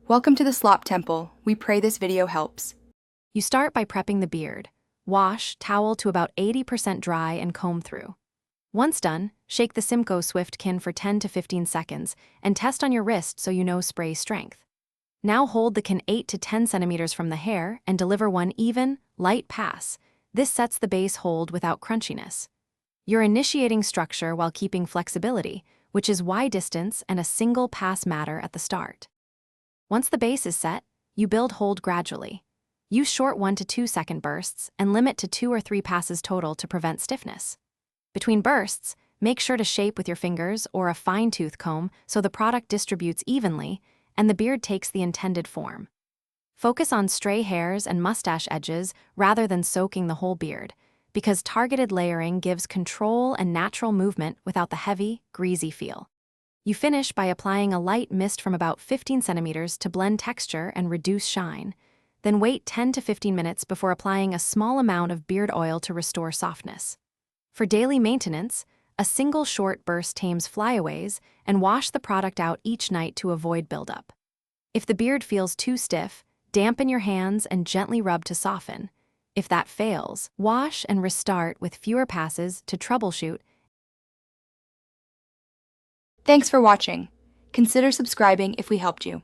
Welcome to the Slop Temple. We pray this video helps. You start by prepping the beard. Wash, towel to about 80% dry and comb through. Once done, shake the Simco Swift Kin for 10 to 15 seconds and test on your wrist so you know spray strength. Now hold the kin 8 to 10 centimeters from the hair and deliver one even, light pass. This sets the base hold without crunchiness. You're initiating structure while keeping flexibility, which is why distance and a single pass matter at the start. Once the base is set, you build hold gradually. Use short 1 to 2 second bursts and limit to 2 or 3 passes total to prevent stiffness. Between bursts, make sure to shape with your fingers or a fine-tooth comb so the product distributes evenly and the beard takes the intended form. Focus on stray hairs and mustache edges rather than soaking the whole beard, because targeted layering gives control and natural movement without the heavy, greasy feel. You finish by applying a light mist from about 15 centimeters to blend texture and reduce shine. Then wait 10 to 15 minutes before applying a small amount of beard oil to restore softness. For daily maintenance, a single short burst tames flyaways and wash the product out each night to avoid buildup. If the beard feels too stiff, dampen your hands and gently rub to soften. If that fails, wash and restart with fewer passes to troubleshoot. Thanks for watching. Consider subscribing if we helped you.